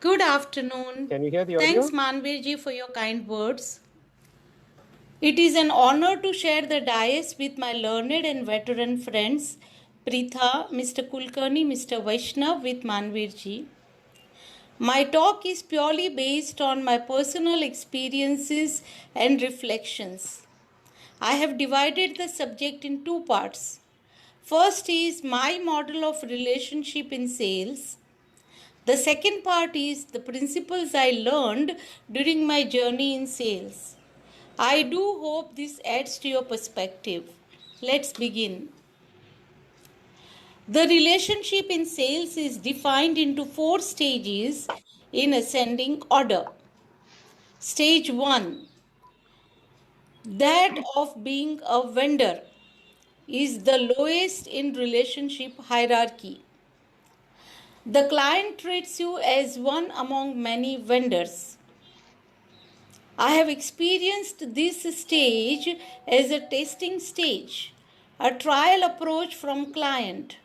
Good afternoon. Can you hear the Thanks, audio? Manvirji, for your kind words. It is an honor to share the dais with my learned and veteran friends, Pritha, Mr. Kulkarni, Mr. Vaishnav, with Manvirji. My talk is purely based on my personal experiences and reflections. I have divided the subject in two parts. First is my model of relationship in sales. The second part is the principles I learned during my journey in sales. I do hope this adds to your perspective. Let's begin. The relationship in sales is defined into four stages in ascending order. Stage 1, that of being a vendor, is the lowest in relationship hierarchy. The client treats you as one among many vendors. I have experienced this stage as a testing stage, a trial approach from client.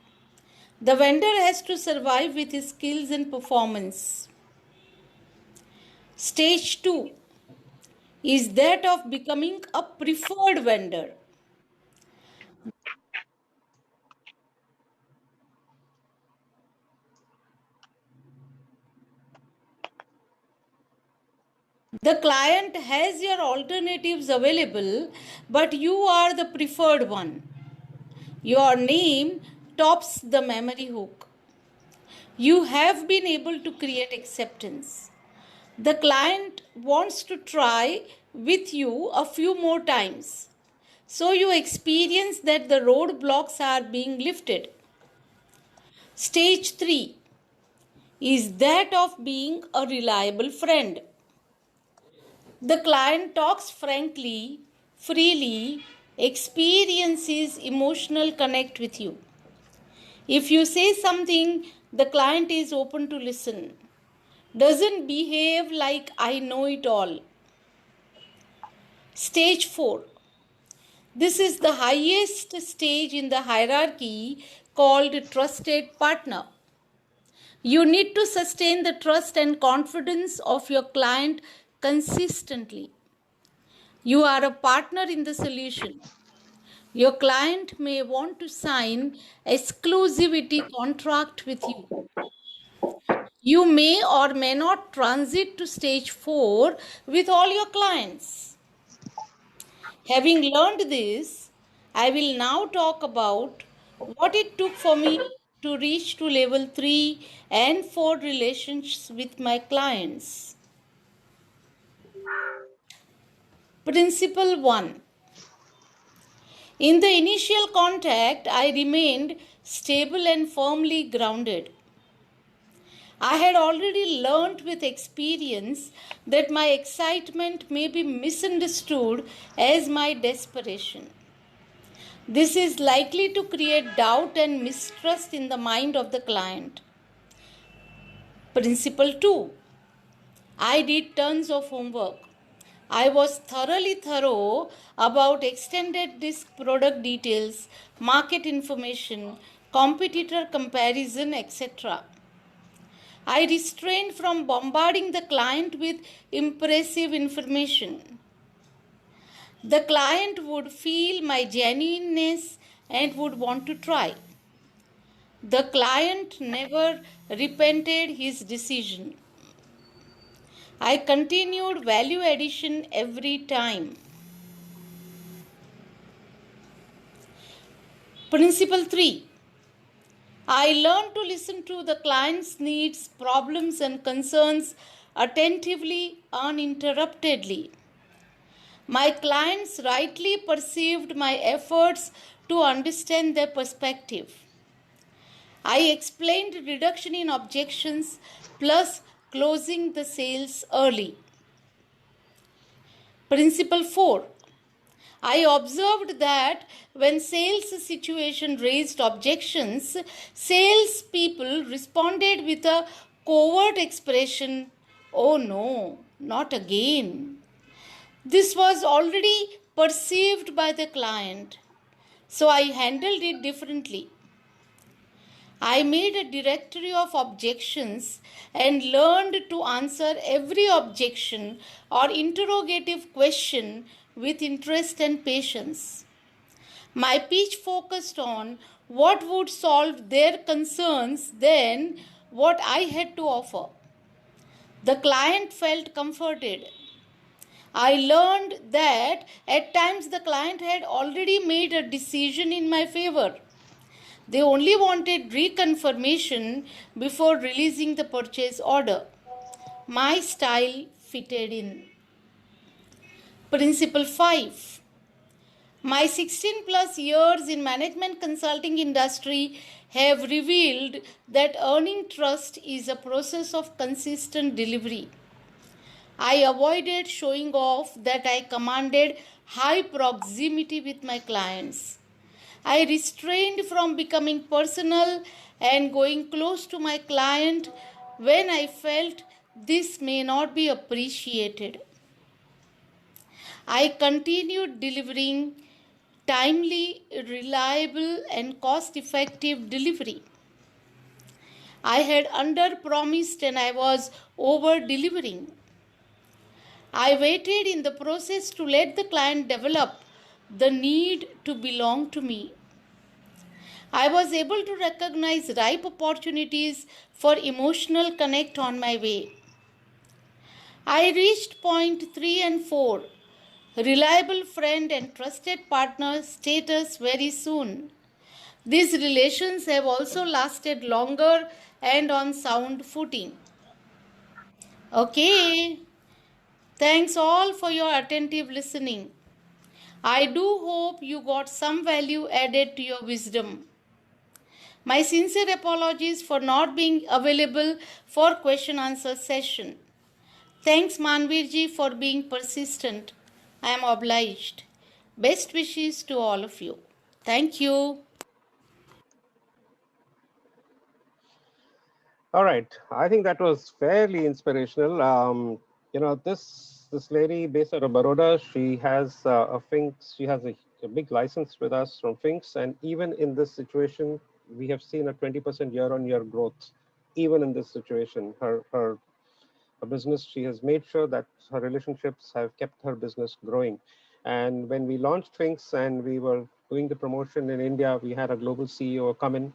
The vendor has to survive with his skills and performance. Stage 2 is that of becoming a preferred vendor. The client has your alternatives available, but you are the preferred one. Your name tops the memory hook. You have been able to create acceptance. The client wants to try with you a few more times. So you experience that the roadblocks are being lifted. Stage 3 is that of being a reliable friend. The client talks frankly, freely, experiences emotional connect with you. If you say something, the client is open to listen. Doesn't behave like I know it all. Stage 4. This is the highest stage in the hierarchy called trusted partner. You need to sustain the trust and confidence of your client consistently. You are a partner in the solution. Your client may want to sign exclusivity contract with you. You may or may not transit to stage 4 with all your clients. Having learned this, I will now talk about what it took for me to reach to level 3 and 4 relations with my clients. Principle 1. In the initial contact, I remained stable and firmly grounded. I had already learnt with experience that my excitement may be misunderstood as my desperation. This is likely to create doubt and mistrust in the mind of the client. Principle 2. I did tons of homework. I was thoroughly thorough about extended disk product details, market information, competitor comparison, etc. I restrained from bombarding the client with impressive information. The client would feel my genuineness and would want to try. The client never repented his decision. I continued value addition every time. Principle 3. I learned to listen to the client's needs, problems, and concerns attentively, uninterruptedly. My clients rightly perceived my efforts to understand their perspective. I explained reduction in objections plus closing the sales early. Principle 4. I observed that when sales situation raised objections, sales people responded with a covert expression, "Oh no, not again." This was already perceived by the client, so I handled it differently. I made a directory of objections and learned to answer every objection or interrogative question with interest and patience. My pitch focused on what would solve their concerns than what I had to offer. The client felt comforted. I learned that at times the client had already made a decision in my favor. They only wanted reconfirmation before releasing the purchase order. My style fitted in. Principle 5. My 16 plus years in management consulting industry have revealed that earning trust is a process of consistent delivery. I avoided showing off that I commanded high proximity with my clients. I restrained from becoming personal and going close to my client when I felt this may not be appreciated. I continued delivering timely, reliable, and cost effective delivery. I had under promised and I was over delivering. I waited in the process to let the client develop the need to belong to me. I was able to recognize ripe opportunities for emotional connect on my way. I reached point 3 and 4, reliable friend and trusted partner status very soon. These relations have also lasted longer and on sound footing. Okay, thanks all for your attentive listening. I do hope you got some value added to your wisdom. My sincere apologies for not being available for question answer session. Thanks Manvirji for being persistent. I am obliged. Best wishes to all of you. Thank you. All right. I think that was fairly inspirational. This lady based out of Baroda, she has a Finks, she has a big license with us from Finks, and even in this situation, we have seen a 20% year-on-year growth. Even in this situation, her business, she has made sure that her relationships have kept her business growing. And when we launched Finks and we were doing the promotion in India, we had a global CEO come in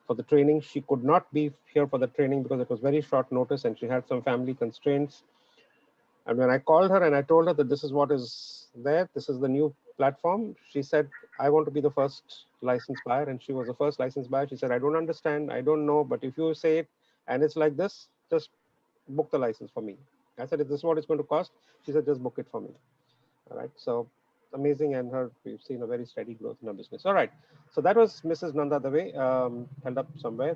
for the training. She could not be here for the training because it was very short notice and she had some family constraints. And when I called her and I told her that this is what is there, this is the new platform, she said, I want to be the first license buyer. And she was the first license buyer. She said, I don't understand, I don't know, but if you say it and it's like this, just book the license for me. I said, is this what it's going to cost? She said, just book it for me. All right. So amazing. And we've seen a very steady growth in her business. All right. So that was Mrs. Nanda Dave, held up somewhere.